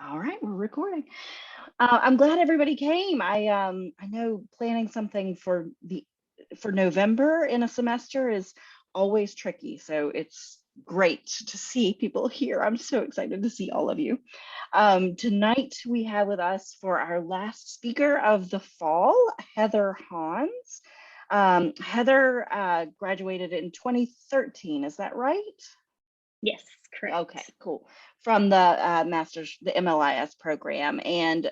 All right, we're recording. I'm glad everybody came. I know planning something for November in a semester is always tricky, so it's great to see people here. I'm so excited to see all of you. Tonight we have with us for our last speaker of the fall, Heather Hans. Heather graduated in 2013, is that right? Yes, correct. Okay, cool. From the the MLIS program. And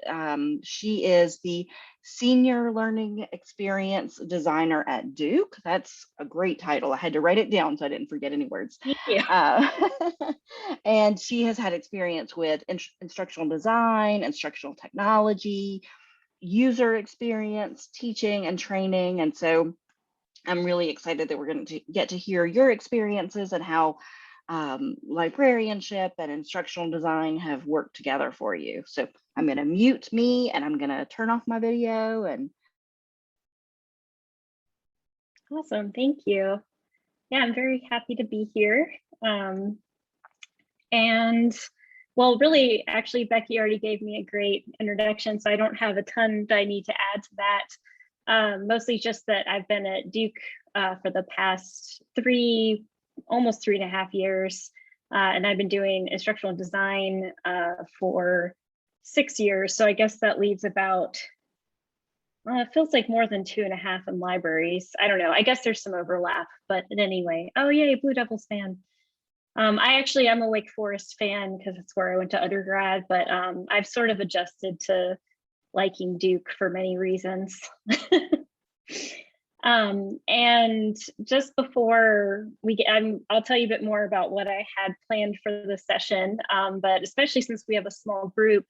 she is the Senior Learning Experience Designer at Duke. That's a great title. I had to write it down so I didn't forget any words. Thank you. And she has had experience with instructional design, instructional technology, user experience, teaching and training. And so I'm really excited that we're going to get to hear your experiences and how librarianship and instructional design have worked together for you. So I'm going to mute me and I'm going to turn off my video. And Awesome, thank you. Yeah, I'm very happy to be here. And well, really, actually, Becky already gave me a great introduction, so I don't have a ton that I need to add to that. Mostly just that I've been at Duke for the past almost 3.5 years, and I've been doing instructional design for 6 years. So I guess that leaves about, it feels like more than 2.5 in libraries. I don't know. I guess there's some overlap, but anyway. Oh, yay, Blue Devils fan. I'm a Wake Forest fan because it's where I went to undergrad, but I've sort of adjusted to liking Duke for many reasons. And just before we get, I'll tell you a bit more about what I had planned for the session, but especially since we have a small group,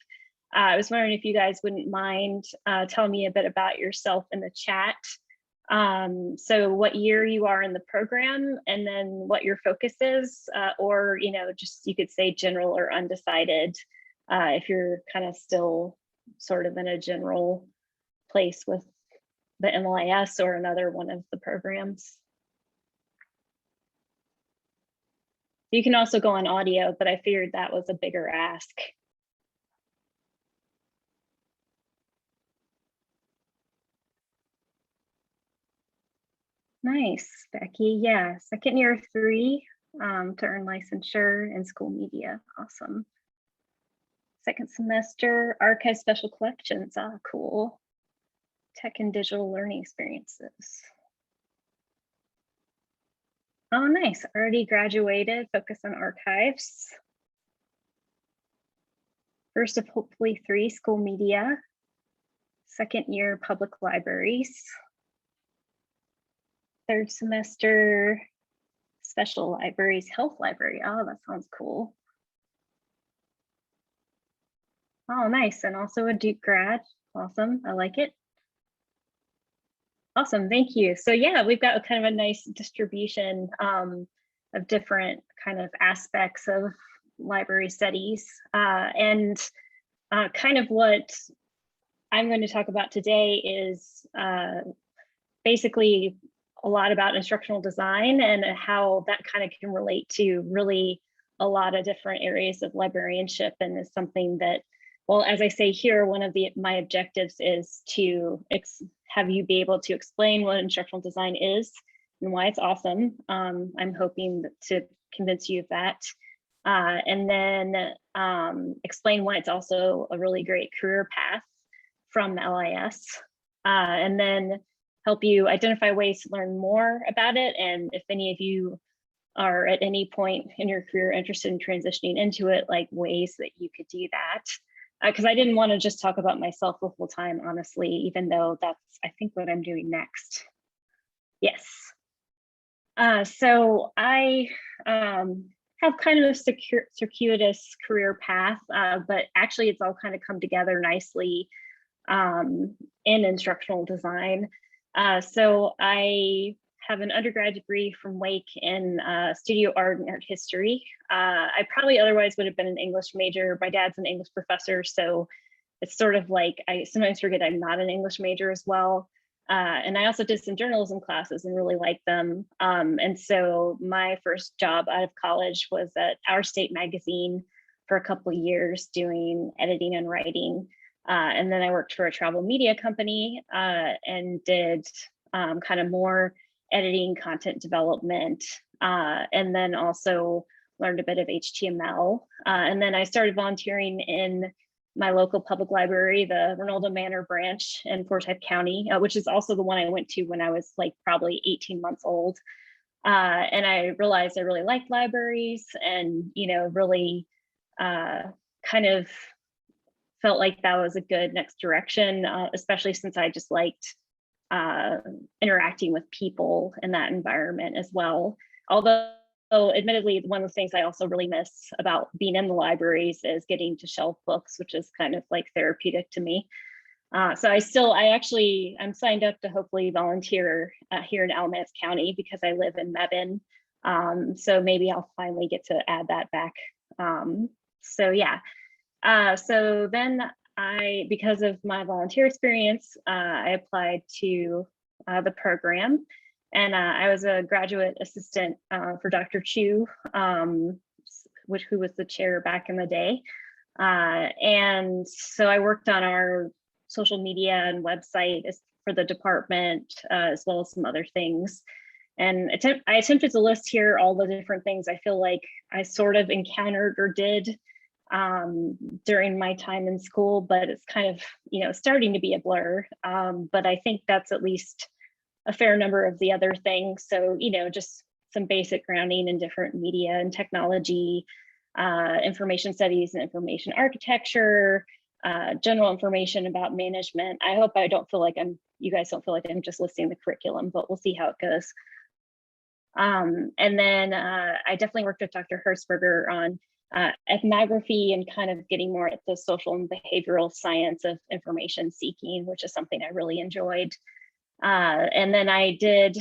I was wondering if you guys wouldn't mind telling me a bit about yourself in the chat. So what year you are in the program, and then what your focus is, or, just you could say general or undecided, if you're kind of still sort of in a general place with the MLIS or another one of the programs. You can also go on audio, but I figured that was a bigger ask. Nice, Becky. Yeah, second year 3 to earn licensure in school media. Awesome. Second semester, archive special collections. Ah, cool. Tech and digital learning experiences. Oh, nice. Already graduated, focus on archives. First of hopefully 3, school media. Second year, public libraries. Third semester, special libraries, health library. Oh, that sounds cool. Oh, nice. And also a Duke grad. Awesome. I like it. Awesome. Thank you. So yeah, we've got kind of a nice distribution of different kind of aspects of library studies. And kind of what I'm going to talk about today is basically a lot about instructional design and how that kind of can relate to really a lot of different areas of librarianship, and is something that, well, as I say here, one of my objectives is to have you be able to explain what instructional design is and why it's awesome. I'm hoping to convince you of that. And then explain why it's also a really great career path from LIS. And then help you identify ways to learn more about it. And if any of you are at any point in your career interested in transitioning into it, like ways that you could do that. Because I didn't want to just talk about myself the whole time, honestly, even though that's, I think, what I'm doing next. Yes. So I have kind of a circuitous career path, but actually it's all kind of come together nicely in instructional design. So I have an undergrad degree from Wake in studio art and art history. I probably otherwise would have been an English major. My dad's an English professor, so it's sort of like I sometimes forget I'm not an English major as well. And I also did some journalism classes and really liked them. And so my first job out of college was at Our State magazine for a couple of years doing editing and writing. And then I worked for a travel media company and did kind of more editing, content development, and then also learned a bit of HTML. And then I started volunteering in my local public library, the Ronaldo Manor branch in Forsyth County, which is also the one I went to when I was like probably 18 months old. And I realized I really liked libraries and, you know, really kind of felt like that was a good next direction, especially since I just liked interacting with people in that environment as well. Although admittedly, one of the things I also really miss about being in the libraries is getting to shelf books, which is kind of like therapeutic to me. So I'm signed up to hopefully volunteer here in Alamance County because I live in Mebane. So maybe I'll finally get to add that back. So yeah, so then because of my volunteer experience, I applied to the program. And I was a graduate assistant for Dr. Chu, who was the chair back in the day. And so I worked on our social media and website for the department, as well as some other things. And I attempted to list here all the different things I feel like I sort of encountered or did during my time in school, but it's kind of, you know, starting to be a blur. But I think that's at least a fair number of the other things. So, you know, just some basic grounding in different media and technology, information studies and information architecture, general information about management. I hope you guys don't feel like I'm just listing the curriculum, but we'll see how it goes. And then I definitely worked with Dr. Hertzberger on ethnography and kind of getting more at the social and behavioral science of information seeking, which is something I really enjoyed. And then I did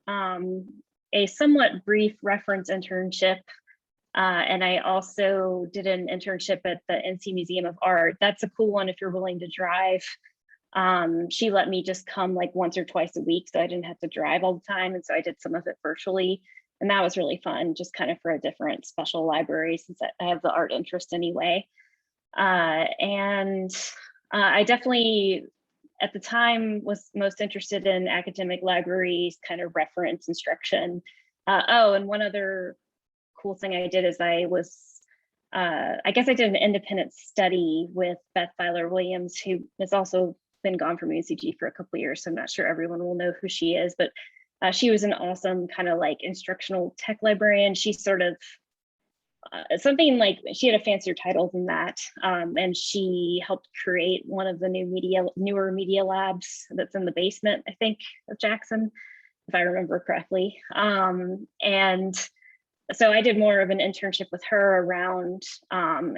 a somewhat brief reference internship. And I also did an internship at the NC Museum of Art. That's a cool one if you're willing to drive. She let me just come like once or twice a week, so I didn't have to drive all the time. And so I did some of it virtually. And that was really fun, just kind of for a different special library since I have the art interest anyway. And I definitely, at the time, was most interested in academic libraries, kind of reference instruction. And one other cool thing I did is I guess I did an independent study with Beth Filer-Williams, who has also been gone from UNCG for a couple of years, so I'm not sure everyone will know who she is, but she was an awesome kind of like instructional tech librarian. She sort of, something like, she had a fancier title than that, and she helped create one of the newer media labs that's in the basement, I think, of Jackson, if I remember correctly. And so I did more of an internship with her around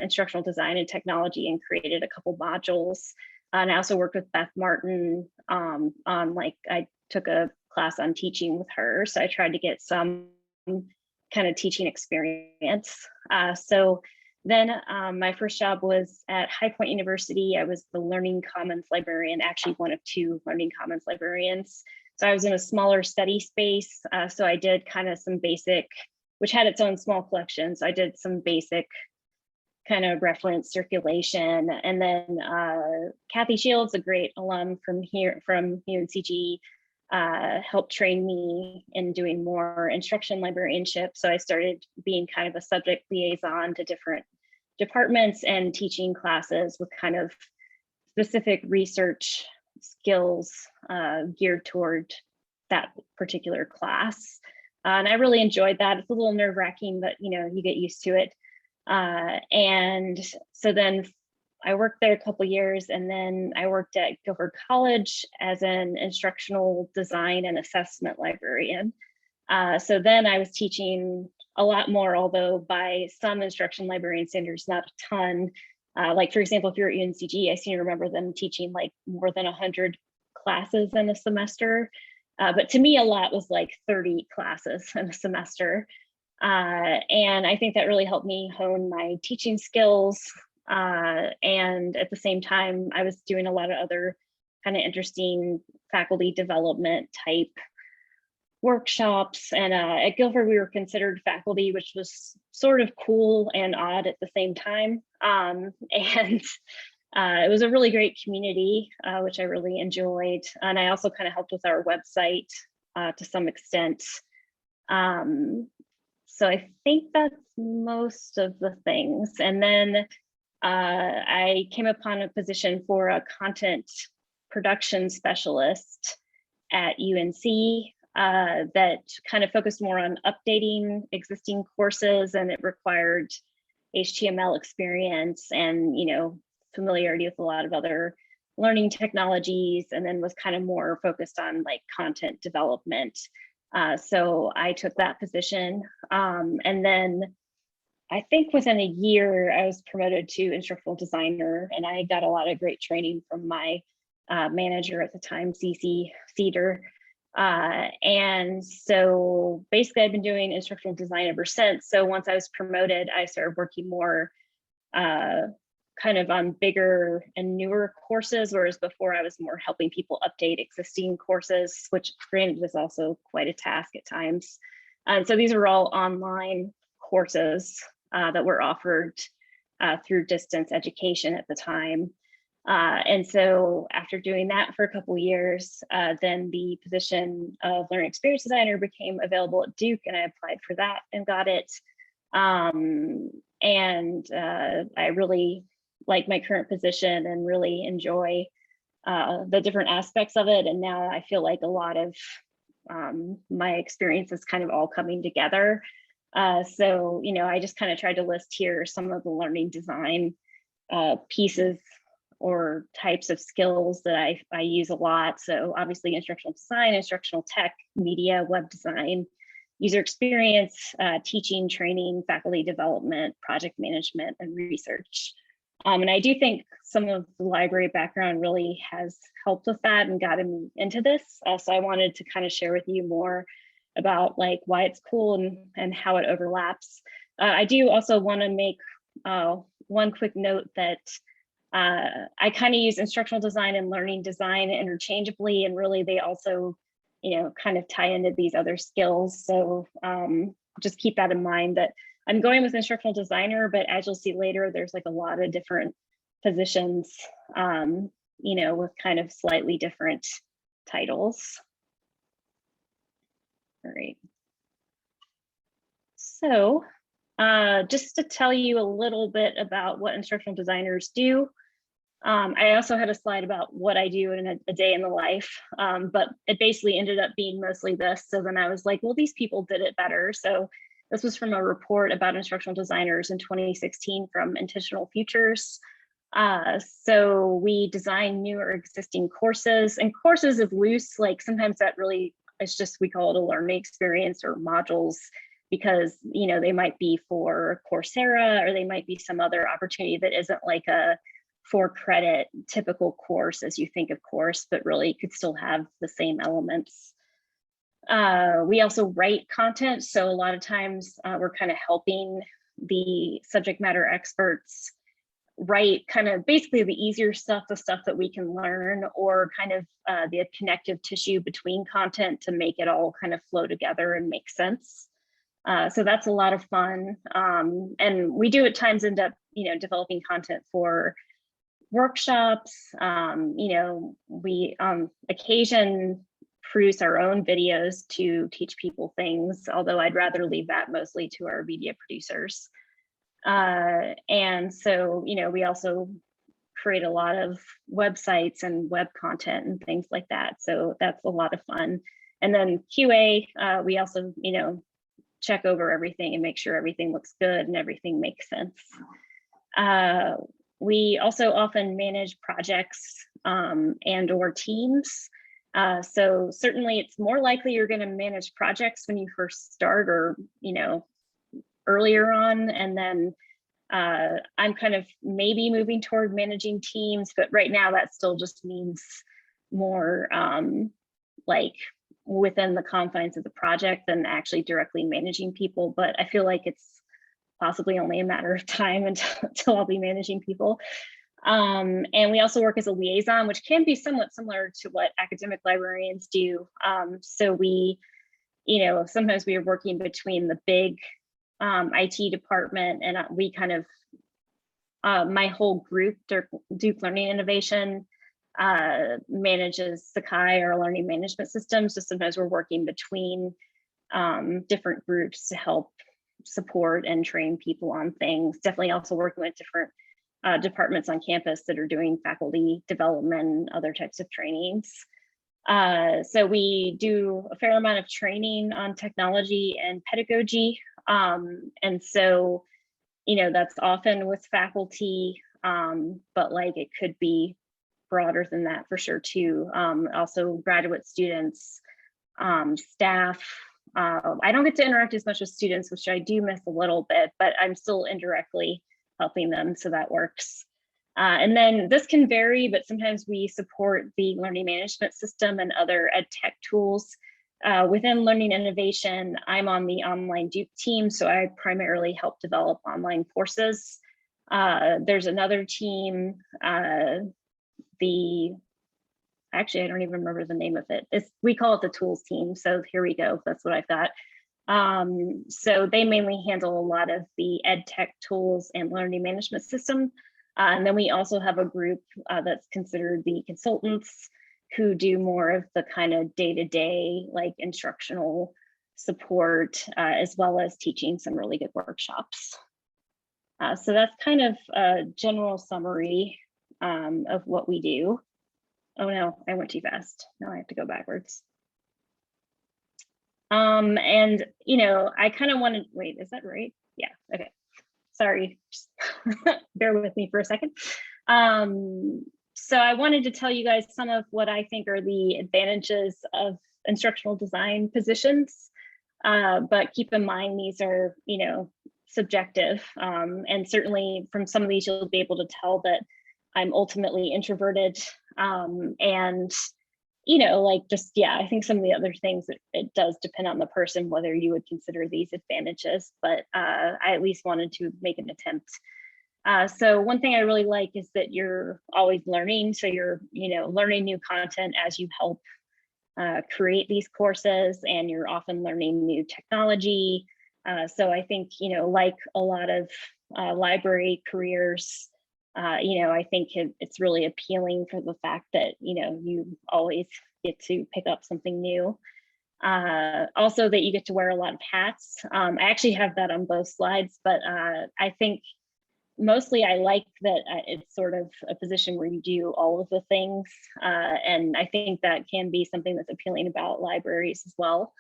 instructional design and technology and created a couple modules. And I also worked with Beth Martin on I took a class on teaching with her. So I tried to get some kind of teaching experience. So then my first job was at High Point University. I was the Learning Commons librarian, actually one of two Learning Commons librarians. So I was in a smaller study space. So I did kind of some basic, which had its own small collections. I did some basic kind of reference circulation. And then Kathy Shields, a great alum from UNCG, helped train me in doing more instruction librarianship. So I started being kind of a subject liaison to different departments and teaching classes with kind of specific research skills geared toward that particular class. And I really enjoyed that. It's a little nerve-wracking, but you know, you get used to it. And so then I worked there a couple of years, and then I worked at Guilford College as an instructional design and assessment librarian. So then I was teaching a lot more, although by some instruction librarian standards, not a ton. Like for example, if you're at UNCG, I seem to remember them teaching like more than 100 classes in a semester. But to me, a lot was like 30 classes in a semester. And I think that really helped me hone my teaching skills. And at the same time, I was doing a lot of other kind of interesting faculty development type workshops. And at Guilford, we were considered faculty, which was sort of cool and odd at the same time. And it was a really great community, which I really enjoyed. And I also kind of helped with our website to some extent. So I think that's most of the things. And then I came upon a position for a content production specialist at UNC that kind of focused more on updating existing courses, and it required HTML experience and, you know, familiarity with a lot of other learning technologies, and then was kind of more focused on like content development. So I took that position. And then I think within a year, I was promoted to instructional designer, and I got a lot of great training from my manager at the time, CC Cedar. And so basically I've been doing instructional design ever since. So once I was promoted, I started working more kind of on bigger and newer courses, whereas before I was more helping people update existing courses, which granted was also quite a task at times. And so these are all online courses that were offered through distance education at the time. And so after doing that for a couple of years, then the position of learning experience designer became available at Duke, and I applied for that and got it. And I really like my current position and really enjoy the different aspects of it. And now I feel like a lot of my experience is kind of all coming together. So, you know, I just kind of tried to list here some of the learning design pieces or types of skills that I use a lot. So obviously instructional design, instructional tech, media, web design, user experience, teaching, training, faculty development, project management, and research. And I do think some of the library background really has helped with that and gotten me into this. So I wanted to kind of share with you more about like why it's cool and how it overlaps. I do also want to make one quick note that I kind of use instructional design and learning design interchangeably, and really they also, you know, kind of tie into these other skills. So just keep that in mind, that I'm going with instructional designer, but as you'll see later, there's like a lot of different positions, you know, with kind of slightly different titles. All right. So just to tell you a little bit about what instructional designers do. I also had a slide about what I do in a day in the life, but it basically ended up being mostly this. So then I was like, well, these people did it better. So this was from a report about instructional designers in 2016 from Intentional Futures. So we design new or existing courses, and courses is loose, like sometimes that really, it's just, we call it a learning experience or modules, because, you know, they might be for Coursera, or they might be some other opportunity that isn't like a 4-credit typical course as you think of course, but really could still have the same elements. We also write content. So a lot of times we're kind of helping the subject matter experts write kind of basically the easier stuff, the stuff that we can learn, or kind of the connective tissue between content to make it all kind of flow together and make sense. So that's a lot of fun. And we do at times end up, you know, developing content for workshops. You know, we on occasion produce our own videos to teach people things, although I'd rather leave that mostly to our media producers. And so, you know, we also create a lot of websites and web content and things like that. So that's a lot of fun. And then QA, we also, you know, check over everything and make sure everything looks good and everything makes sense. We also often manage projects and or teams. So certainly it's more likely you're going to manage projects when you first start, or, you know, earlier on. And then I'm kind of maybe moving toward managing teams, but right now that still just means more like within the confines of the project than actually directly managing people. But I feel like it's possibly only a matter of time until I'll be managing people. And we also work as a liaison, which can be somewhat similar to what academic librarians do. So we you know, sometimes we are working between the big IT department, and we kind of, my whole group, Duke Learning Innovation, manages Sakai, our learning management system. So sometimes we're working between different groups to help support and train people on things. Definitely also working with different departments on campus that are doing faculty development and other types of trainings. So we do a fair amount of training on technology and pedagogy. And so, you know, that's often with faculty, but like it could be broader than that for sure too. Also graduate students, staff. I don't get to interact as much with students, which I do miss a little bit, but I'm still indirectly helping them, so that works. And then this can vary, but sometimes we support the learning management system and other ed tech tools. Within learning innovation, I'm on the online Duke team, so I primarily help develop online courses. There's another team, actually, I don't even remember the name of it. We call it the tools team. So here we go. That's what I've got. So they mainly handle a lot of the ed tech tools and learning management system. And then we also have a group that's considered the consultants, who do more of the kind of day-to-day like instructional support, as well as teaching some really good workshops. So that's kind of a general summary of what we do. Oh no, I went too fast. Now I have to go backwards. And you know, I kind of wanted, wait, is that right? Yeah, okay. Sorry, bear with me for a second. So I wanted to tell you guys some of what I think are the advantages of instructional design positions, but keep in mind these are, you know, subjective, and certainly from some of these you'll be able to tell that I'm ultimately introverted, and you know, like just, yeah, I think some of the other things, it does depend on the person whether you would consider these advantages, but I at least wanted to make an attempt. So one thing I really like is that you're always learning. So you're, you know, learning new content as you help create these courses, and you're often learning new technology. So I think, you know, like a lot of library careers, you know, I think it's really appealing for the fact that, you know, you always get to pick up something new. Also that you get to wear a lot of hats. I actually have that on both slides, but I think mostly I like that it's sort of a position where you do all of the things. And I think that can be something that's appealing about libraries as well.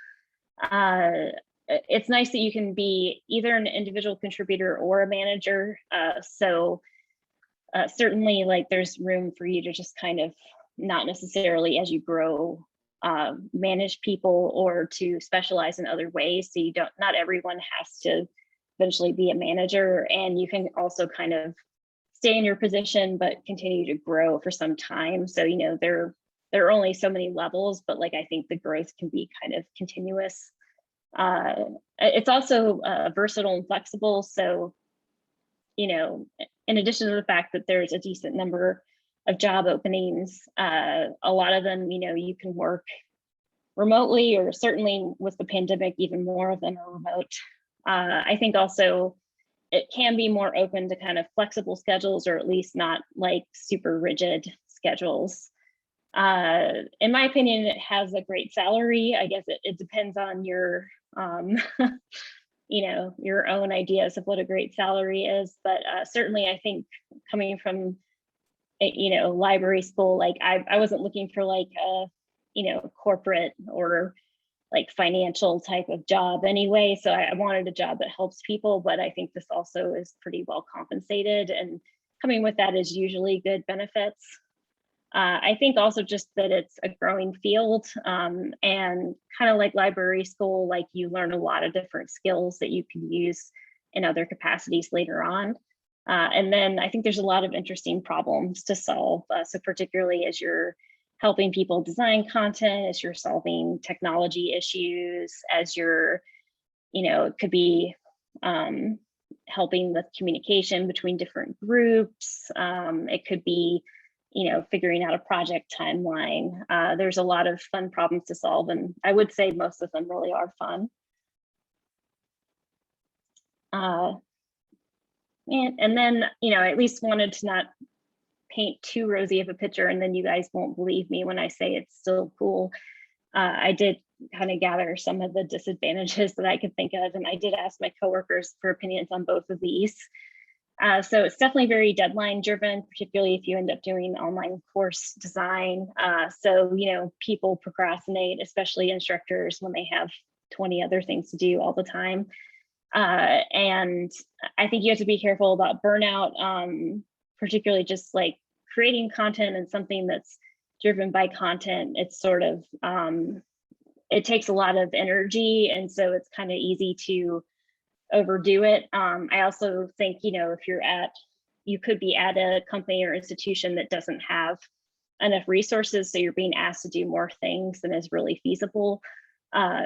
It's nice that you can be either an individual contributor or a manager. So certainly like there's room for you to just kind of not necessarily as you grow manage people or to specialize in other ways. So you don't, not everyone has to eventually be a manager, and you can also kind of stay in your position but continue to grow for some time. So, you know, there are only so many levels, but like I think the growth can be kind of continuous. It's also versatile and flexible. So, you know, in addition to the fact that there's a decent number of job openings, a lot of them, you know, you can work remotely, or certainly with the pandemic, even more of them are remote. I think also it can be more open to kind of flexible schedules, or at least not like super rigid schedules. In my opinion, it has a great salary. I guess it depends on your, you know, your own ideas of what a great salary is. But certainly I think coming from, you know, library school, like I wasn't looking for like a, you know, corporate or like financial type of job anyway. So I wanted a job that helps people, but I think this also is pretty well compensated, and coming with that is usually good benefits. I think also just that it's a growing field, and kind of like library school, like you learn a lot of different skills that you can use in other capacities later on. And then I think there's a lot of interesting problems to solve. So particularly as you're helping people design content, as you're solving technology issues, as you're, you know, it could be helping with communication between different groups. It could be, figuring out a project timeline. There's a lot of fun problems to solve, and I would say most of them really are fun. And then, I at least wanted to not paint too rosy of a picture, and then you guys won't believe me when I say it's still cool. I did kind of gather some of the disadvantages that I could think of, and I did ask my coworkers for opinions on both of these. So it's definitely very deadline driven, particularly if you end up doing online course design. So, people procrastinate, especially instructors, when they have 20 other things to do all the time. And I think you have to be careful about burnout, particularly just like creating content and something that's driven by content. It's sort of, it takes a lot of energy. And so it's kind of easy to overdo it. I also think, if you could be at a company or institution that doesn't have enough resources, so you're being asked to do more things than is really feasible.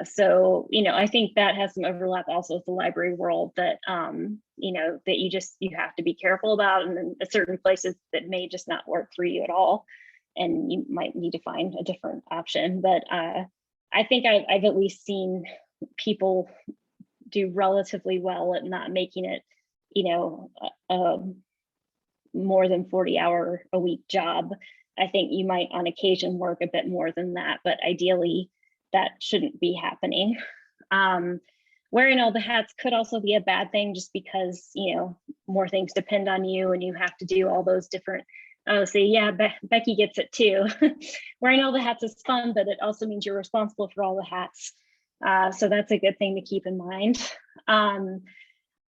So, I think that has some overlap also with the library world that, that you have to be careful about, and then certain places that may just not work for you at all, and you might need to find a different option. But I think I've at least seen people do relatively well at not making it, more than 40-hour a week job. I think you might on occasion work a bit more than that, but ideally that shouldn't be happening. Wearing all the hats could also be a bad thing, just because, more things depend on you and you have to do all those different, Becky gets it too. Wearing all the hats is fun, but it also means you're responsible for all the hats. So that's a good thing to keep in mind.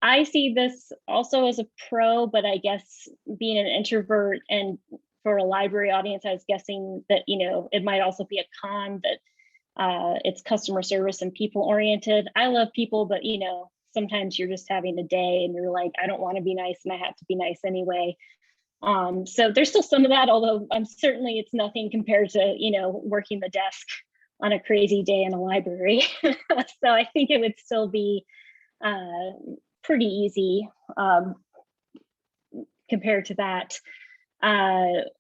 I see this also as a pro, but I guess being an introvert and for a library audience, I was guessing that, it might also be a con that it's customer service and people oriented. I love people, but sometimes you're just having a day and you're like, I don't want to be nice and I have to be nice anyway. So there's still some of that, although certainly it's nothing compared to, working the desk on a crazy day in a library. So I think it would still be pretty easy compared to that.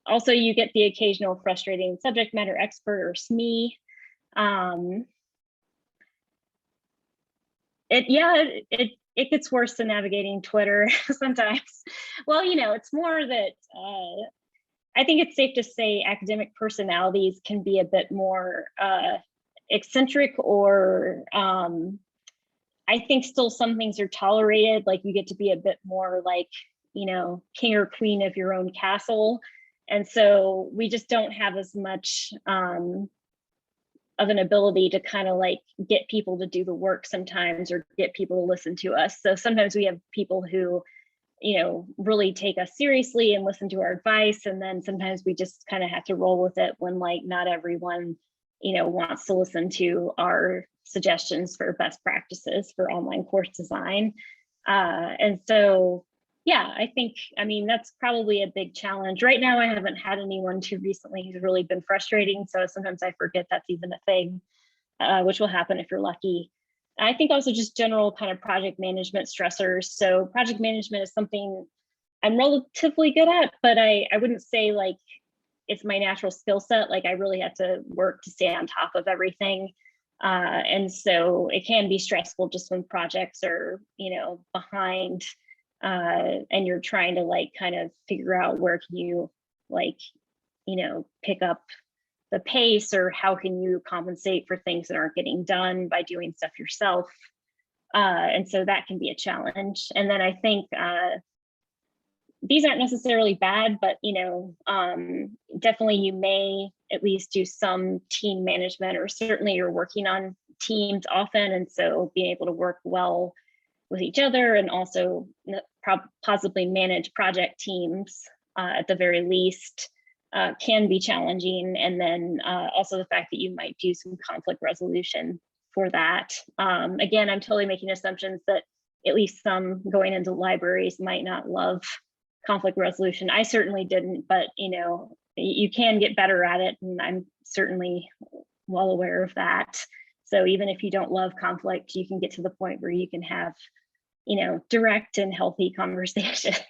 Also, you get the occasional frustrating subject matter expert or SME. It gets worse than navigating Twitter sometimes. Well, it's more that I think it's safe to say academic personalities can be a bit more eccentric, or I think still some things are tolerated, like you get to be a bit more like, king or queen of your own castle. And so we just don't have as much of an ability to kind of like get people to do the work sometimes, or get people to listen to us. So sometimes we have people who, really take us seriously and listen to our advice. And then sometimes we just kind of have to roll with it when like not everyone, wants to listen to our suggestions for best practices for online course design. And so, I think, that's probably a big challenge. Right now, I haven't had anyone too recently who's really been frustrating. So sometimes I forget that's even a thing, which will happen if you're lucky. I think also just general kind of project management stressors. So project management is something I'm relatively good at, but I wouldn't say like it's my natural skill set. Like I really have to work to stay on top of everything. And so it can be stressful just when projects are, behind, and you're trying to like kind of figure out where can you like, pick up the pace, or how can you compensate for things that aren't getting done by doing stuff yourself. And so that can be a challenge. And then I think these aren't necessarily bad, but definitely you may at least do some team management, or certainly you're working on teams often. And so being able to work well with each other, and also possibly manage project teams at the very least, can be challenging. And then also the fact that you might do some conflict resolution for that. Again, I'm totally making assumptions that at least some going into libraries might not love conflict resolution. I certainly didn't, but you can get better at it, and I'm certainly well aware of that. So even if you don't love conflict, you can get to the point where you can have direct and healthy conversations.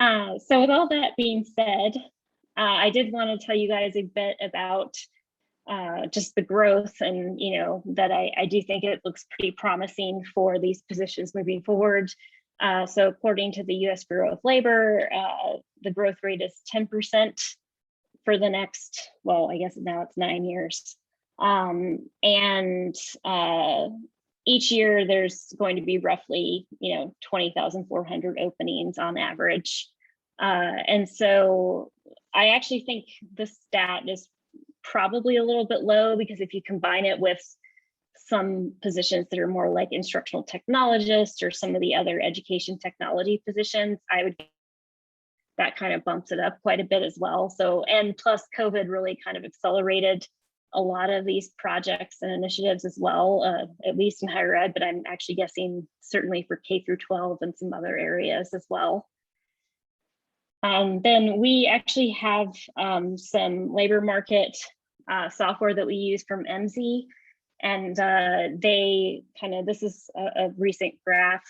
So with all that being said, I did want to tell you guys a bit about just the growth, and that I do think it looks pretty promising for these positions moving forward. So according to the US Bureau of Labor, the growth rate is 10% for the next, well, I guess now it's 9 years. And each year there's going to be roughly 20,400 openings on average. And so I actually think the stat is probably a little bit low, because if you combine it with some positions that are more like instructional technologists or some of the other education technology positions, that kind of bumps it up quite a bit as well. So, and plus COVID really kind of accelerated a lot of these projects and initiatives as well, at least in higher ed, but I'm actually guessing certainly for K through 12 and some other areas as well. Then we actually have some labor market software that we use from MZ, and they this is a recent graph.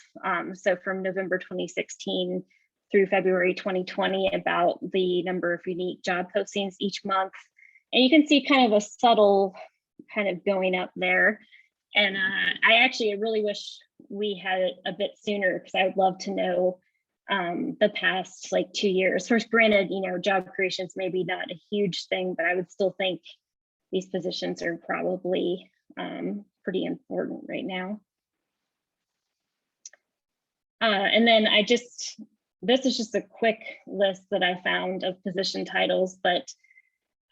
So from November 2016 through February 2020, about the number of unique job postings each month. And you can see kind of a subtle kind of going up there. And I really wish we had it a bit sooner, because I would love to know the past 2 years. First, granted, job creations maybe not a huge thing, but I would still think these positions are probably pretty important right now. And then this is just a quick list that I found of position titles, but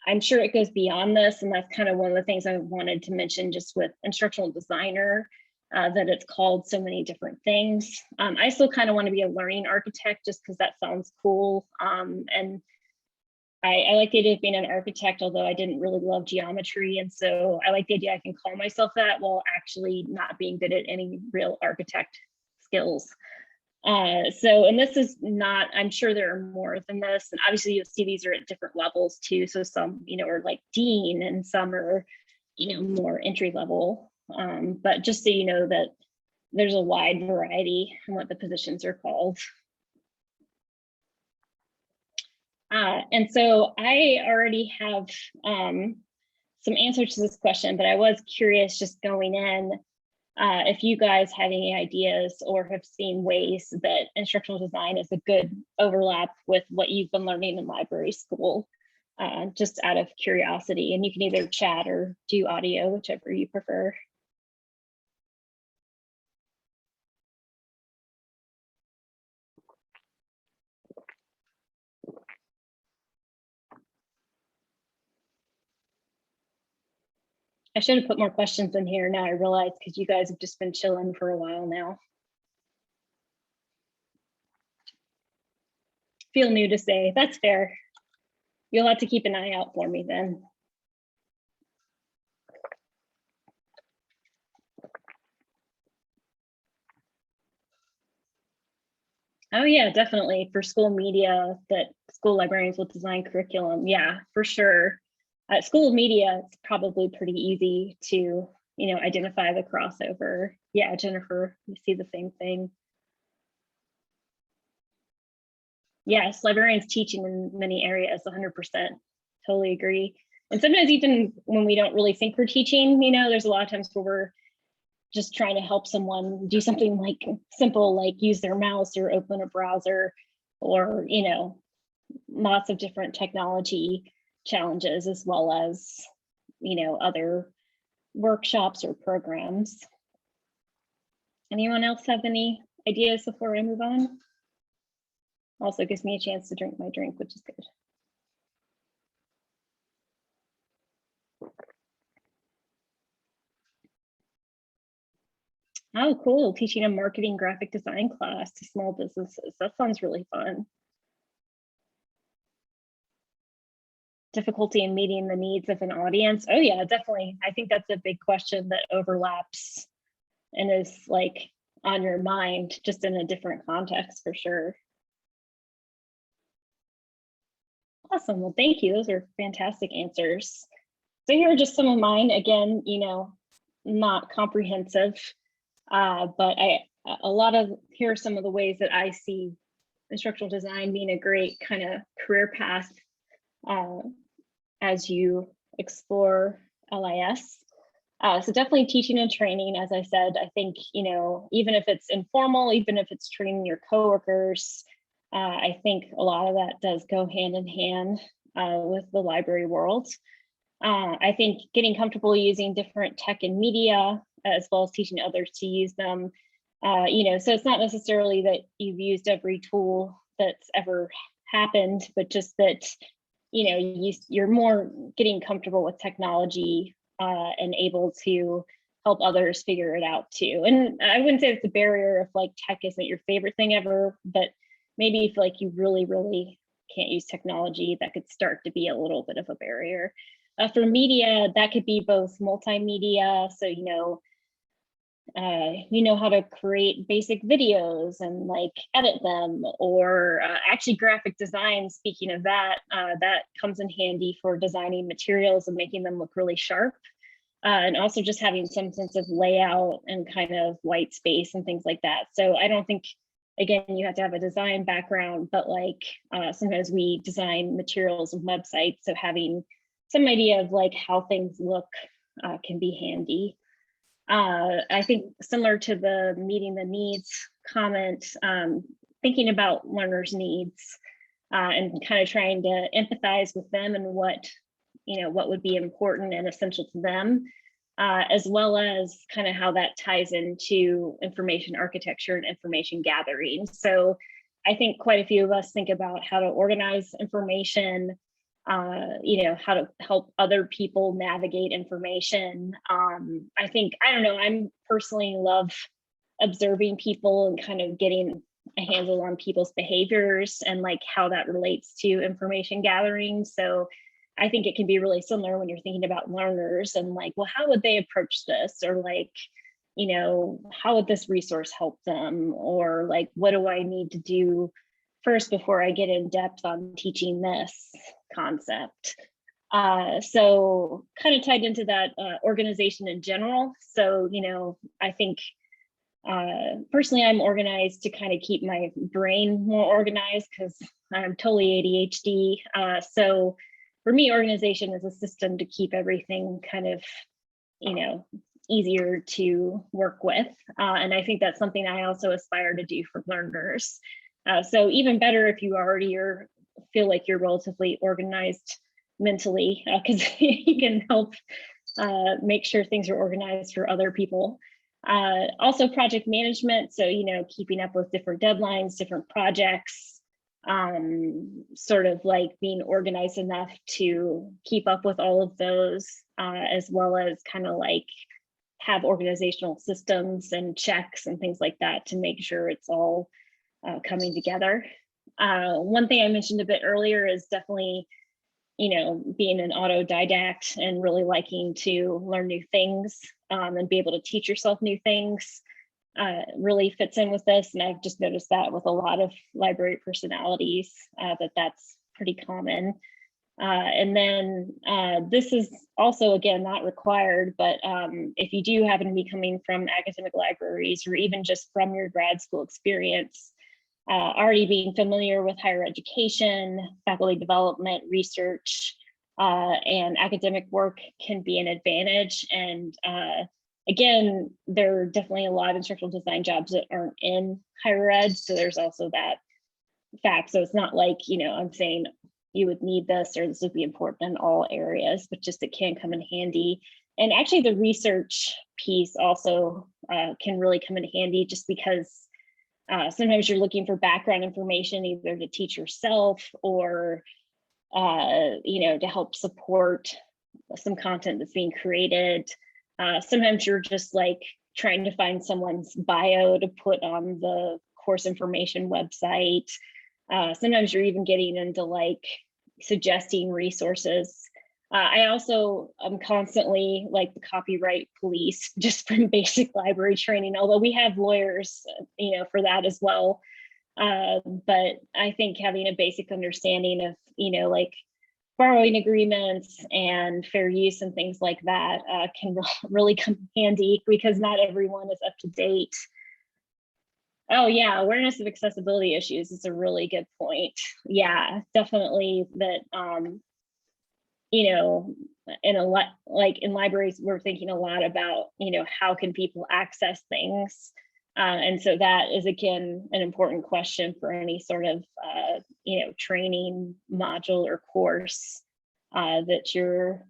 I'm sure it goes beyond this. And that's kind of one of the things I wanted to mention just with instructional designer, that it's called so many different things. I still kind of want to be a learning architect just because that sounds cool. And I like the idea of being an architect, although I didn't really love geometry. And so I like the idea I can call myself that while actually not being good at any real architect skills. And this is not, I'm sure there are more than this. And obviously you'll see these are at different levels too. So some, are like dean, and some are, more entry level. But just so you know that there's a wide variety in what the positions are called. And so I already have some answers to this question, but I was curious just going in, if you guys have any ideas or have seen ways that instructional design is a good overlap with what you've been learning in library school, just out of curiosity. And you can either chat or do audio, whichever you prefer. I should have put more questions in here. Now I realize, because you guys have just been chilling for a while now. Feel new to say, that's fair. You'll have to keep an eye out for me then. Oh yeah, definitely. For school media, that school librarians will design curriculum. Yeah, for sure. At school of media, it's probably pretty easy to, identify the crossover. Yeah, Jennifer, you see the same thing. Yes, librarians teaching in many areas, 100%. Totally agree. And sometimes even when we don't really think we're teaching, there's a lot of times where we're just trying to help someone do something like simple, like use their mouse or open a browser, or, lots of different technology challenges, as well as, other workshops or programs. Anyone else have any ideas before I move on? Also gives me a chance to drink my drink, which is good. Oh, cool. Teaching a marketing graphic design class to small businesses. That sounds really fun. Difficulty in meeting the needs of an audience. Oh yeah, definitely. I think that's a big question that overlaps and is on your mind, just in a different context for sure. Awesome. Well, thank you. Those are fantastic answers. So here are just some of mine. Again, not comprehensive, but here are some of the ways that I see instructional design being a great kind of career path as you explore LIS. So definitely teaching and training, as I said. I think, even if it's informal, even if it's training your coworkers, I think a lot of that does go hand in hand with the library world. I think getting comfortable using different tech and media, as well as teaching others to use them. So it's not necessarily that you've used every tool that's ever happened, but just that, you're more getting comfortable with technology and able to help others figure it out too. And I wouldn't say it's a barrier if like tech isn't your favorite thing ever, but maybe if like you really, really can't use technology, that could start to be a little bit of a barrier. For media, that could be both multimedia. So, how to create basic videos and like edit them, or actually graphic design. Speaking of that, that comes in handy for designing materials and making them look really sharp. And also just having some sense of layout and kind of white space and things like that. So I don't think, again, you have to have a design background, but like sometimes we design materials and websites. So having some idea of like how things look can be handy. I think similar to the meeting the needs comment, thinking about learners' needs and kind of trying to empathize with them and what would be important and essential to them, as well as kind of how that ties into information architecture and information gathering. So I think quite a few of us think about how to organize information, how to help other people navigate information. I'm personally love observing people and kind of getting a handle on people's behaviors and like how that relates to information gathering. So I think it can be really similar when you're thinking about learners and like, well, how would they approach this? Or like, how would this resource help them? Or like, what do I need to do first before I get in depth on teaching this concept? So kind of tied into that organization in general. So, I think personally, I'm organized to kind of keep my brain more organized because I'm totally ADHD. So for me, organization is a system to keep everything kind of, easier to work with. And I think that's something I also aspire to do for learners. So even better if you already feel like you're relatively organized mentally, because you can help make sure things are organized for other people. Also project management. So, keeping up with different deadlines, different projects, sort of like being organized enough to keep up with all of those, as well as kind of like have organizational systems and checks and things like that to make sure it's all coming together. One thing I mentioned a bit earlier is definitely, being an autodidact and really liking to learn new things and be able to teach yourself new things really fits in with this. And I've just noticed that with a lot of library personalities, that's pretty common. And then this is also, again, not required, but if you do happen to be coming from academic libraries or even just from your grad school experience, already being familiar with higher education, faculty development, research, and academic work can be an advantage. And again, there are definitely a lot of instructional design jobs that aren't in higher ed. So there's also that fact. So it's not like, I'm saying you would need this or this would be important in all areas, but just it can come in handy. And actually the research piece also can really come in handy just because sometimes you're looking for background information, either to teach yourself or, to help support some content that's being created. Sometimes you're just like trying to find someone's bio to put on the course information website. Sometimes you're even getting into like suggesting resources. I also am constantly like the copyright police just from basic library training, although we have lawyers, for that as well. But I think having a basic understanding of, like borrowing agreements and fair use and things like that can really come handy because not everyone is up to date. Oh yeah, awareness of accessibility issues is a really good point. Yeah, definitely that, you know, in a lot, like in libraries, we're thinking a lot about, you know, how can people access things? And so that is, again, an important question for any sort of, you know, training module or course that you're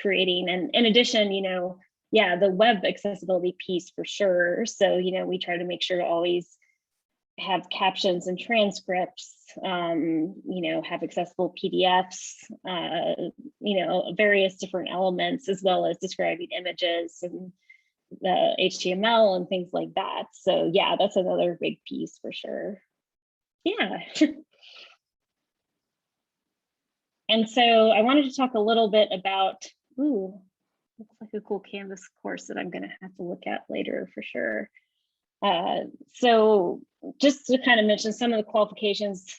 creating. And in addition, you know, yeah, the web accessibility piece for sure. So, you know, we try to make sure to always have captions and transcripts, you know, have accessible PDFs, you know, various different elements, as well as describing images and the HTML and things like that. So yeah, that's another big piece for sure. Yeah. And so I wanted to talk a little bit about, ooh, looks like a cool Canvas course that I'm gonna have to look at later for sure. So just to kind of mention some of the qualifications,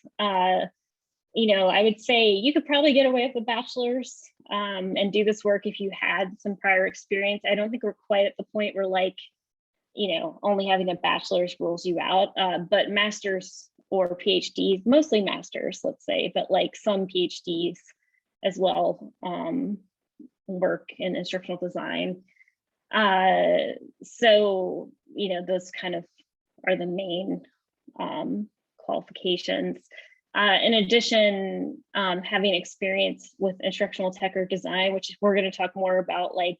you know, I would say you could probably get away with a bachelor's and do this work if you had some prior experience. I don't think we're quite at the point where, like, you know, only having a bachelor's rules you out, but master's or PhDs, mostly masters, let's say, but like some PhDs as well, work in instructional design. So, you know, those kind of are the main qualifications. In addition, having experience with instructional tech or design, which we're going to talk more about, like,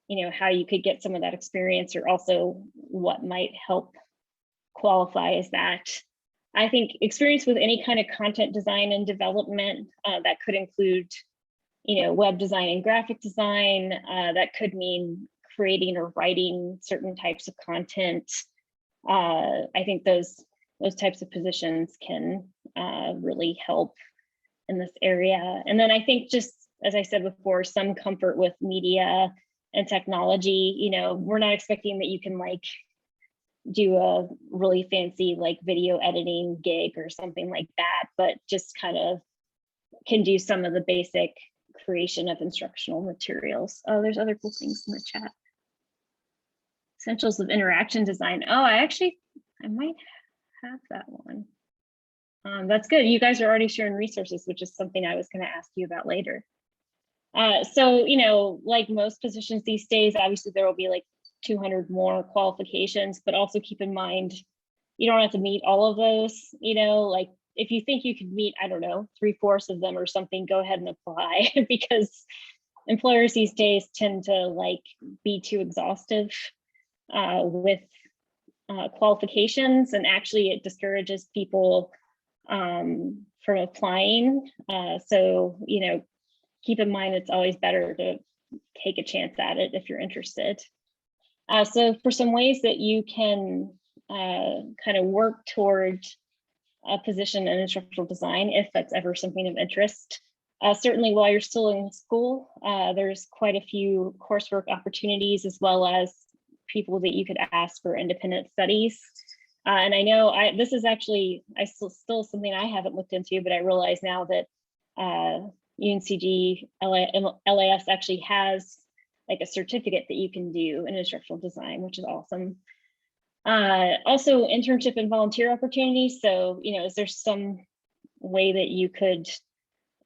you know, how you could get some of that experience, or also what might help qualify as that. I think experience with any kind of content design and development, that could include, you know, web design and graphic design, that could mean creating or writing certain types of content. I think those types of positions can really help in this area. And then I think, just as I said before, some comfort with media and technology. You know, we're not expecting that you can like do a really fancy like video editing gig or something like that, but just kind of can do some of the basic creation of instructional materials. Oh, there's other cool things in the chat. Essentials of interaction design. Oh, I might have that one. That's good. You guys are already sharing resources, which is something I was going to ask you about later. So, you know, like most positions these days, obviously there will be like 200 more qualifications, but also keep in mind, you don't have to meet all of those. You know, like if you think you could meet, I don't know, 3/4 of them or something, go ahead and apply because employers these days tend to like be too exhaustive with qualifications, and actually it discourages people from applying. So, you know, keep in mind it's always better to take a chance at it if you're interested. So for some ways that you can kind of work toward a position in instructional design, if that's ever something of interest, certainly while you're still in school, there's quite a few coursework opportunities, as well as people that you could ask for independent studies. And I know this is actually still something I haven't looked into, but I realize now that UNCG LIS actually has like a certificate that you can do in instructional design, which is awesome. Also internship and volunteer opportunities. So, you know, is there some way that you could,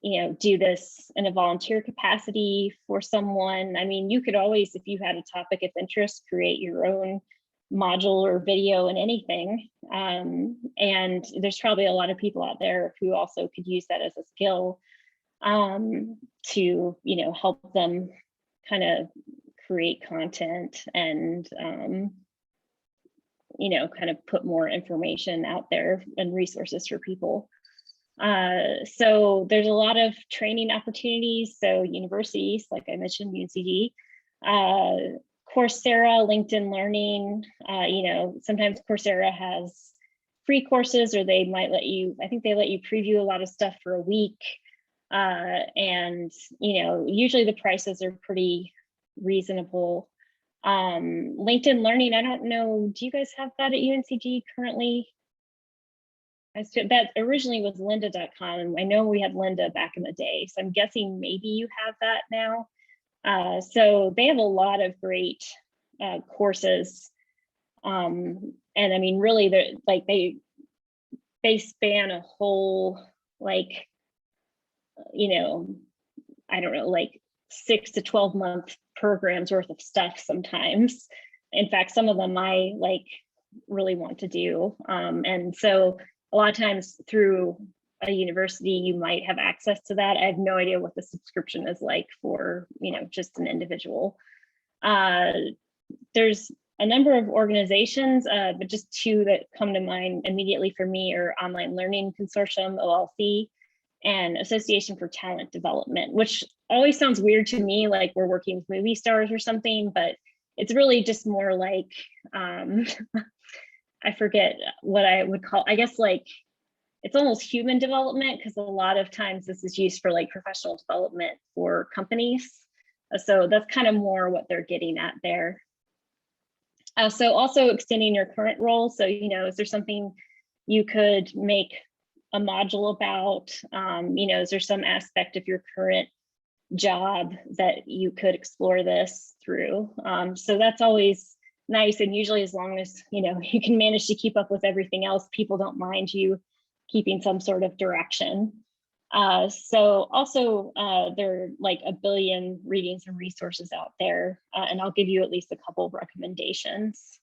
you know, do this in a volunteer capacity for someone? I mean, you could always, if you had a topic of interest, create your own module or video and anything. And there's probably a lot of people out there who also could use that as a skill to, you know, help them kind of create content and, you know, kind of put more information out there and resources for people. So there's a lot of training opportunities. So universities, like I mentioned, UNCG, Coursera, LinkedIn Learning, you know, sometimes Coursera has free courses, or they might let you, I think they let you preview a lot of stuff for a week. And, you know, usually the prices are pretty reasonable. LinkedIn Learning, I don't know, do you guys have that at UNCG currently? That originally was lynda.com, and I know we had Lynda back in the day, so I'm guessing maybe you have that now. So they have a lot of great courses, and And I mean, really, they're like they span a whole, like, you know, I don't know, like 6 to 12 month programs worth of stuff sometimes. In fact, some of them I like really want to do. And so a lot of times through a university, you might have access to that. I have no idea what the subscription is like for, you know, just an individual. There's a number of organizations, but just two that come to mind immediately for me are Online Learning Consortium, OLC, and Association for Talent Development, which always sounds weird to me, like we're working with movie stars or something, but it's really just more like, I forget what I would call, I guess like, it's almost human development, because a lot of times this is used for like professional development for companies. So that's kind of more what they're getting at there. So also extending your current role. So, you know, is there something you could make a module about? You know, is there some aspect of your current job that you could explore this through? So that's always nice. And usually as long as, you know, you can manage to keep up with everything else, people don't mind you keeping some sort of direction. So also there are like a billion readings and resources out there, and I'll give you at least a couple of recommendations.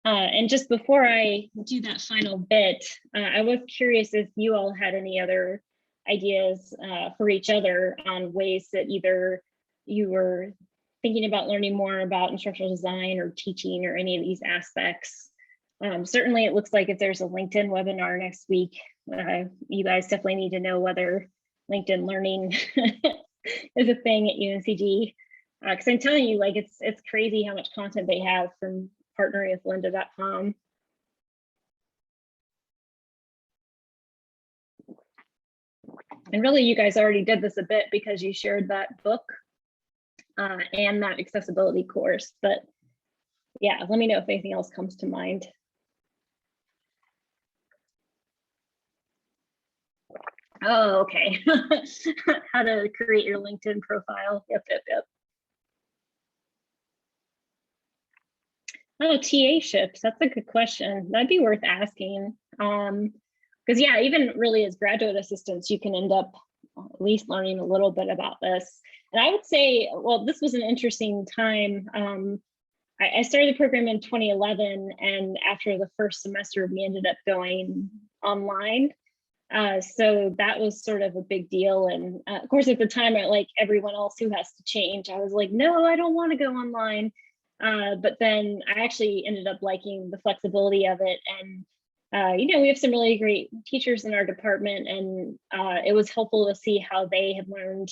And just before I do that final bit, I was curious if you all had any other ideas for each other on ways that either you were thinking about learning more about instructional design or teaching or any of these aspects. Certainly it looks like if there's a LinkedIn webinar next week, you guys definitely need to know whether LinkedIn Learning is a thing at UNCG. Because I'm telling you, like it's crazy how much content they have from partnering with lynda.com. And really, you guys already did this a bit because you shared that book and that accessibility course. But yeah, let me know if anything else comes to mind. Oh, okay. How to create your LinkedIn profile. Yep. Oh, TA-ships. That's a good question. That'd be worth asking. Because yeah, even really as graduate assistants, you can end up at least learning a little bit about this. And I would say, well, this was an interesting time. I started the program in 2011, and after the first semester, we ended up going online. So that was sort of a big deal. And of course, at the time, like everyone else who has to change, I was like, no, I don't want to go online. But then I actually ended up liking the flexibility of it. And, you know, we have some really great teachers in our department, and it was helpful to see how they had learned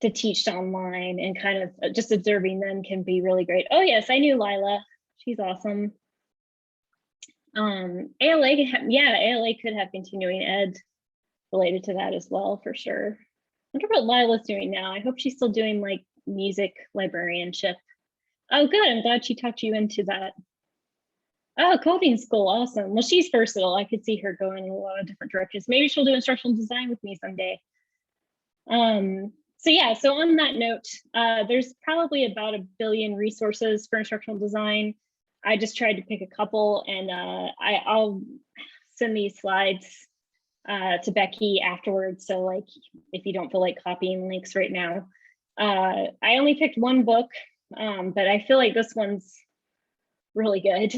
to teach online, and kind of just observing them can be really great. Oh yes, I knew Lila. She's awesome. ALA, yeah, ALA could have continuing ed related to that as well, for sure. I wonder what Lila's doing now. I hope she's still doing like music librarianship. Oh, good. I'm glad she talked you into that. Oh, coding school. Awesome. Well, she's versatile. I could see her going in a lot of different directions. Maybe she'll do instructional design with me someday. So yeah, so on that note, there's probably about 1 billion resources for instructional design. I just tried to pick a couple, and I'll send these slides to Becky afterwards. So like, if you don't feel like copying links right now, I only picked one book, but I feel like this one's really good.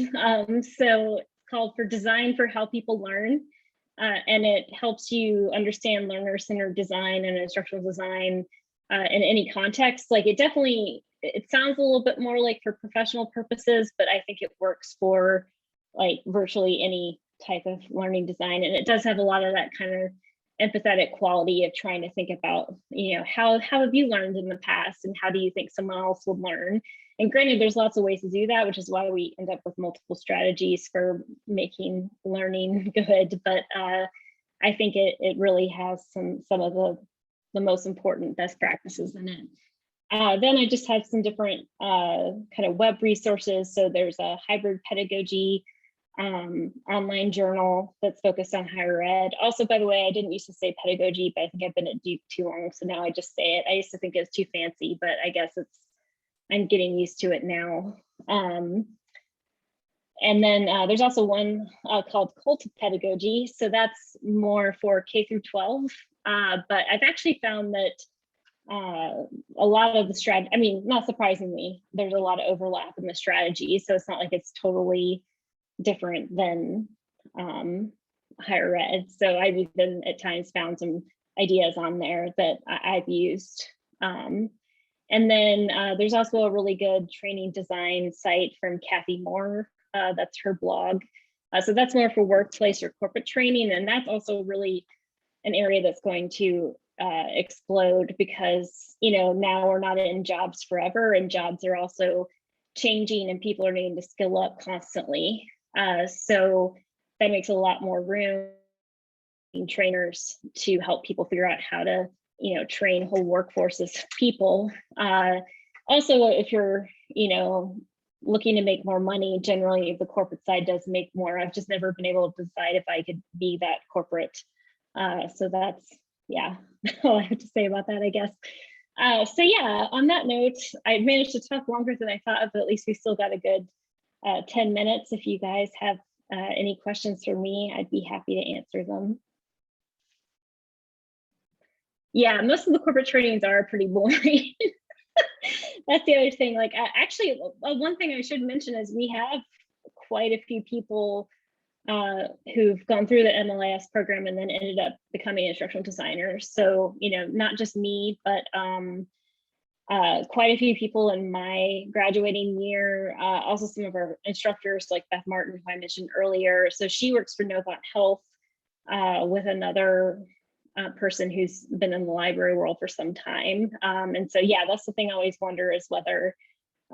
So it's called For Design for How People Learn. And it helps you understand learner-centered design and instructional design in any context. Like it sounds a little bit more like for professional purposes, but I think it works for like virtually any type of learning design. And it does have a lot of that kind of empathetic quality of trying to think about, you know, how have you learned in the past, and how do you think someone else would learn? And granted, there's lots of ways to do that, which is why we end up with multiple strategies for making learning good. But I think it really has some of the most important best practices in it. Then I just have some different kind of web resources. So there's a hybrid pedagogy online journal that's focused on higher ed. Also, by the way, I didn't used to say pedagogy, but I think I've been at Duke too long, so now I just say it. I used to think it was too fancy, but I guess I'm getting used to it now. And then there's also one called Cult of Pedagogy. So that's more for K through 12. But I've actually found that a lot of the strategy, I mean, not surprisingly, there's a lot of overlap in the strategy. So it's not like it's totally different than higher ed. So I've even at times found some ideas on there that I've used. And then there's also a really good training design site from Kathy Moore. That's her blog. So that's more for workplace or corporate training. And that's also really an area that's going to explode because, you know, now we're not in jobs forever and jobs are also changing and people are needing to skill up constantly. So that makes a lot more room in trainers to help people figure out how to, you know, train whole workforces of people. Also, if you're, you know, looking to make more money, generally the corporate side does make more. I've just never been able to decide if I could be that corporate. So that's, yeah, all I have to say about that, I guess. So yeah, on that note, I managed to talk longer than I thought, but at least we still got a good 10 minutes. If you guys have any questions for me, I'd be happy to answer them. Yeah, most of the corporate trainings are pretty boring. That's the other thing. Like, actually, one thing I should mention is we have quite a few people who've gone through the MLIS program and then ended up becoming instructional designers. So, you know, not just me, but quite a few people in my graduating year, also some of our instructors like Beth Martin, who I mentioned earlier. So she works for Novant Health with another person who's been in the library world for some time. And so, yeah, that's the thing I always wonder is whether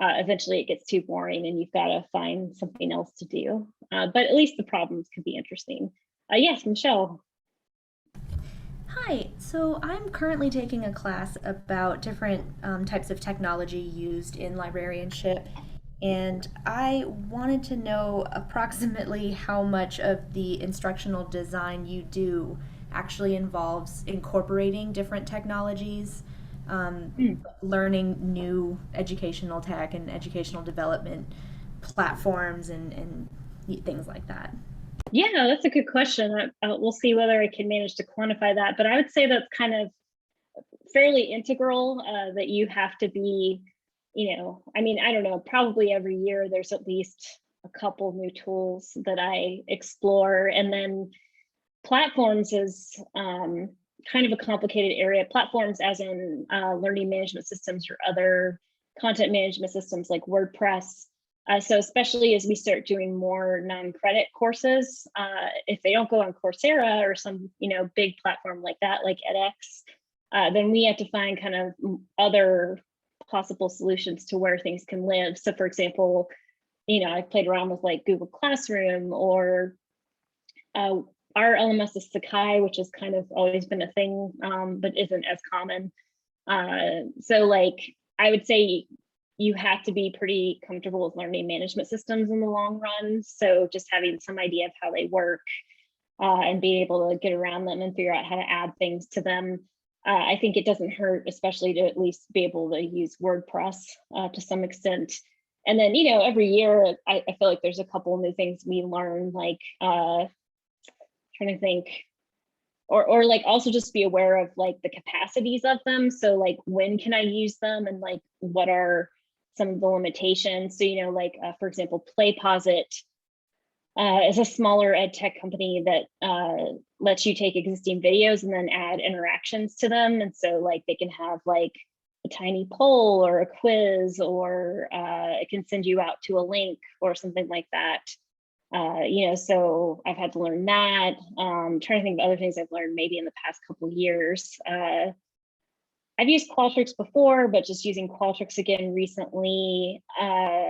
eventually it gets too boring and you've got to find something else to do. But at least the problems could be interesting. Yes, Michelle. Hi, so I'm currently taking a class about different types of technology used in librarianship, and I wanted to know approximately how much of the instructional design you do actually involves incorporating different technologies, learning new educational tech and educational development platforms and things like that. Yeah, that's a good question. We'll see whether I can manage to quantify that, but I would say that's kind of fairly integral, that you have to be, you know, I mean, I don't know, probably every year there's at least a couple new tools that I explore. And then platforms is kind of a complicated area. Platforms as in learning management systems or other content management systems like WordPress. So especially as we start doing more non-credit courses, if they don't go on Coursera or some, you know, big platform like that, like edX, then we have to find kind of other possible solutions to where things can live. So for example, you know, I've played around with like Google Classroom or our LMS is Sakai, which has kind of always been a thing, but isn't as common. So like, I would say you have to be pretty comfortable with learning management systems in the long run. So just having some idea of how they work and being able to get around them and figure out how to add things to them. I think it doesn't hurt, especially to at least be able to use WordPress to some extent. And then, you know, every year, I feel like there's a couple of new things we learn, like trying to think, or like also just be aware of like the capacities of them. So like, when can I use them and like, what are some of the limitations? So, you know, like for example, PlayPosit is a smaller ed tech company that lets you take existing videos and then add interactions to them. And so like they can have like a tiny poll or a quiz, or it can send you out to a link or something like that. You know, so I've had to learn that. Trying to think of other things I've learned maybe in the past couple of years. I've used Qualtrics before, but just using Qualtrics again recently.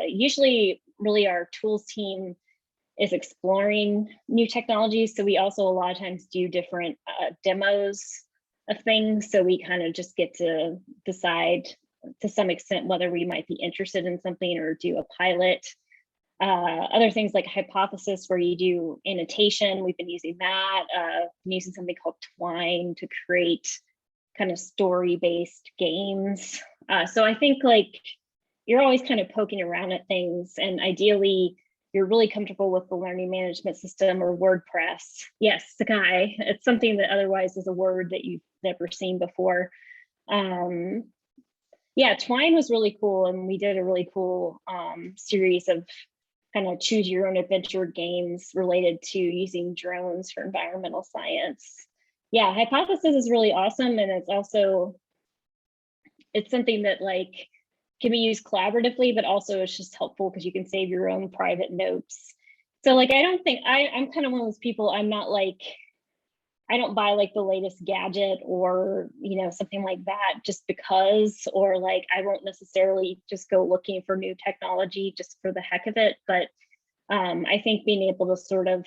Usually really our tools team is exploring new technologies. So we also a lot of times do different demos of things. So we kind of just get to decide to some extent whether we might be interested in something or do a pilot. Other things like Hypothesis, where you do annotation, we've been using that. Been using something called Twine to create kind of story-based games. So I think like you're always kind of poking around at things, and ideally you're really comfortable with the learning management system or WordPress. Yes, Sakai, it's something that otherwise is a word that you've never seen before. Yeah, Twine was really cool, and we did a really cool series of kind of choose your own adventure games related to using drones for environmental science. Yeah, Hypothesis is really awesome, and it's also, it's something that like can be used collaboratively, but also it's just helpful because you can save your own private notes. So like, I don't think, I'm kind of one of those people, I'm not like, I don't buy like the latest gadget or, you know, something like that just because, or like, I won't necessarily just go looking for new technology just for the heck of it. But I think being able to sort of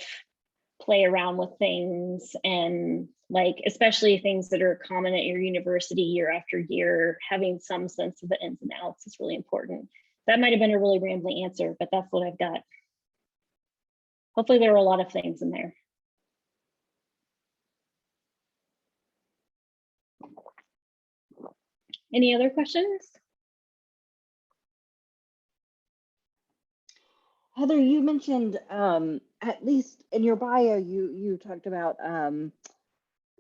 play around with things, and like, especially things that are common at your university year after year, having some sense of the ins and outs is really important. That might've been a really rambling answer, but that's what I've got. Hopefully there were a lot of things in there. Any other questions? Heather, you mentioned, at least in your bio, you talked about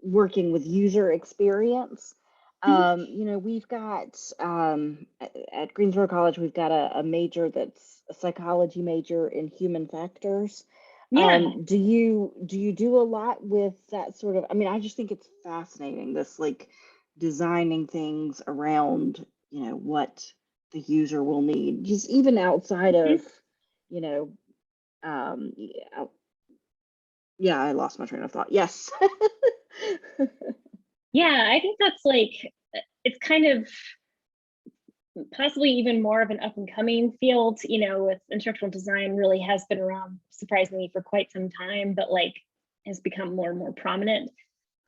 working with user experience. You know, we've got at Greensboro College, we've got a major that's a psychology major in human factors. Yeah. Do you do a lot with that sort of, I mean, I just think it's fascinating, this like designing things around, you know, what the user will need, just even outside of, you know, yeah, I lost my train of thought. Yes. Yeah, I think that's like, it's kind of possibly even more of an up and coming field, you know, with instructional design really has been around surprisingly for quite some time, but like has become more and more prominent.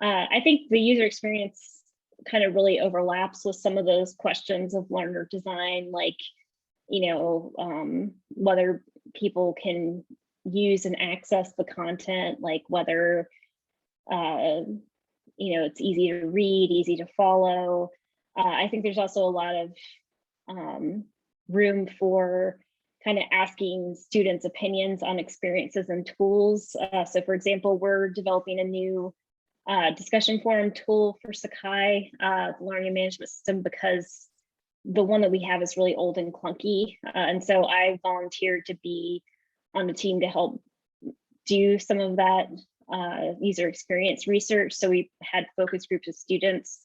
I think the user experience kind of really overlaps with some of those questions of learner design, like, you know, whether people can use and access the content, like whether, you know, it's easy to read, easy to follow. I think there's also a lot of room for kind of asking students' opinions on experiences and tools. So for example, we're developing a new discussion forum tool for Sakai, the learning management system, because the one that we have is really old and clunky. And so I volunteered to be on the team to help do some of that user experience research. So we had focus groups of students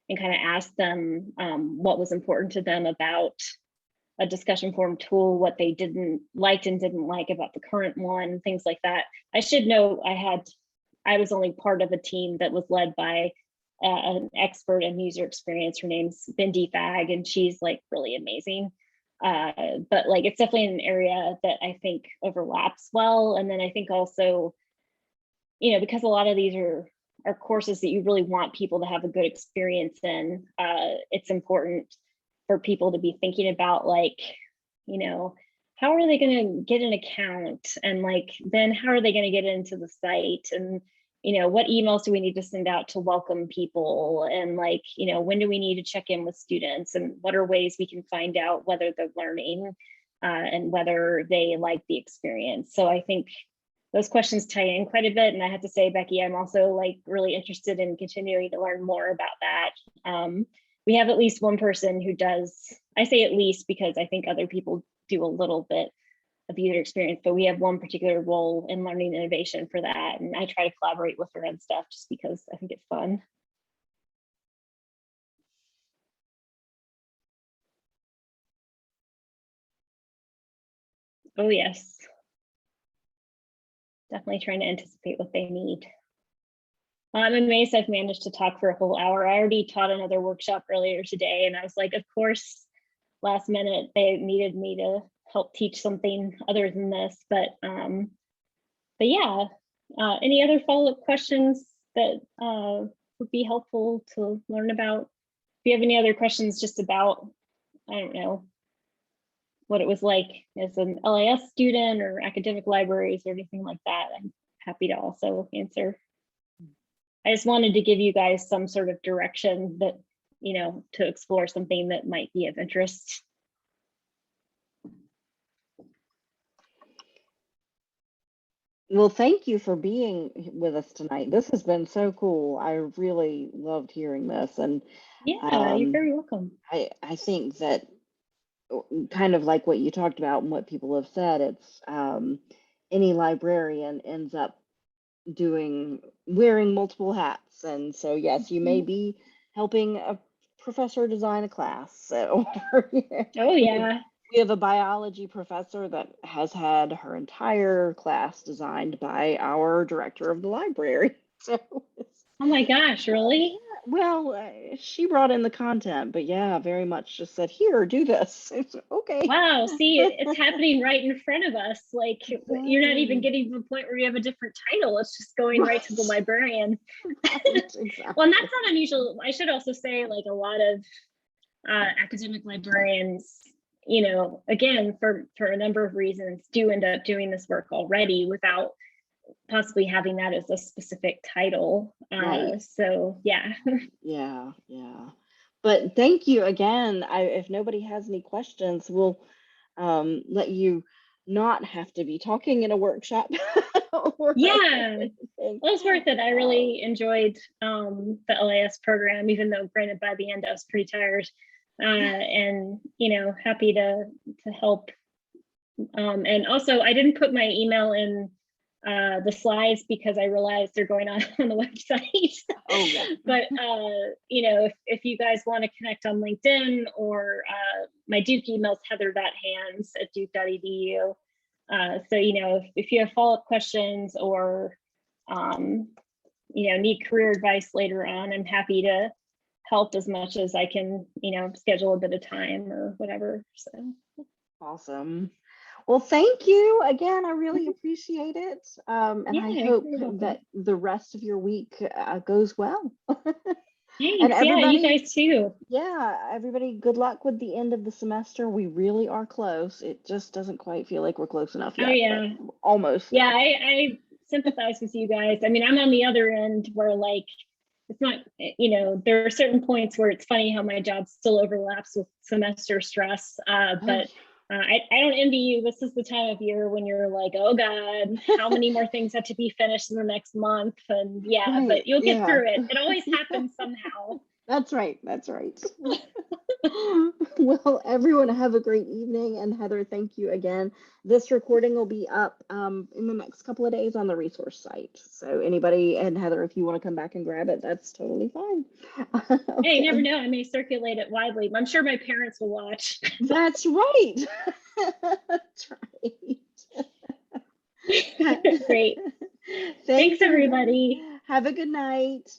and kind of asked them what was important to them about a discussion forum tool, what they liked and didn't like about the current one, things like that. I should note I was only part of a team that was led by an expert in user experience. Her name's Bindi Fag, and she's like really amazing. But like, it's definitely an area that I think overlaps well. And then I think also, you know, because a lot of these are courses that you really want people to have a good experience in, it's important for people to be thinking about, like, you know, how are they going to get an account, and like, then how are they going to get into the site, and, you know, what emails do we need to send out to welcome people, and like, you know, when do we need to check in with students, and what are ways we can find out whether they're learning and whether they like the experience. So I think those questions tie in quite a bit. And I have to say, Becky, I'm also like really interested in continuing to learn more about that. We have at least one person who does, I say at least because I think other people do a little bit of user experience, but we have one particular role in learning innovation for that. And I try to collaborate with her and stuff just because I think it's fun. Oh yes. Definitely trying to anticipate what they need. I'm amazed I've managed to talk for a whole hour. I already taught another workshop earlier today, and I was like, of course, last minute they needed me to help teach something other than this. But yeah, any other follow-up questions that would be helpful to learn about? If you have any other questions just about, I don't know, what it was like as an LIS student or academic libraries or anything like that, I'm happy to also answer. I just wanted to give you guys some sort of direction that, you know, to explore something that might be of interest. Well, thank you for being with us tonight. This has been so cool. I really loved hearing this. And Yeah, you're very welcome. I think that kind of like what you talked about and what people have said, it's any librarian ends up wearing multiple hats. And so, yes, you may be helping a professor design a class. So, Oh, yeah. we have a biology professor that has had her entire class designed by our director of the library. So, Oh my gosh, really? well, she brought in the content, but yeah, very much just said, here, do this. It's okay. Wow, see, it's happening right in front of us. Like, you're not even getting to the point where you have a different title. It's just going right to the librarian. Right, exactly. Well, and that's not unusual. I should also say, like, a lot of academic librarians, you know, again, for a number of reasons, do end up doing this work already without possibly having that as a specific title. Right. So yeah. Yeah, yeah. But thank you again. If nobody has any questions, we'll let you not have to be talking in a workshop. Yeah, well, it's worth it. I really enjoyed the LIS program, even though granted by the end I was pretty tired. And you know, happy to help. And also I didn't put my email in the slides because I realized they're going on the website. Oh, yeah. But you know, if you guys want to connect on LinkedIn, or my Duke email is heather.hands@duke.edu. So, you know, if you have follow-up questions or you know, need career advice later on, I'm happy to help as much as I can, you know, schedule a bit of time or whatever. So Awesome. Well, thank you again. I really appreciate it. And yeah, I hope you're welcome. that the rest of your week goes well. Thanks. Yeah, you guys too. Yeah, everybody, good luck with the end of the semester. We really are close. It just doesn't quite feel like we're close enough yet. Oh yeah, almost. Yeah, I sympathize with you guys. I mean, I'm on the other end where, like, it's not, you know, there are certain points where it's funny how my job still overlaps with semester stress. But I don't envy you. This is the time of year when you're like, oh God, how many more things have to be finished in the next month? And yeah, Right, but you'll get yeah. through it. It always happens somehow. That's right. That's right. Well, everyone have a great evening. And Heather, thank you again. This recording will be up in the next couple of days on the resource site. So anybody, and Heather, if you want to come back and grab it, that's totally fine. Hey, you never know. I may circulate it widely. I'm sure my parents will watch. That's right. That's right. Great. Thanks, everybody. Have a good night.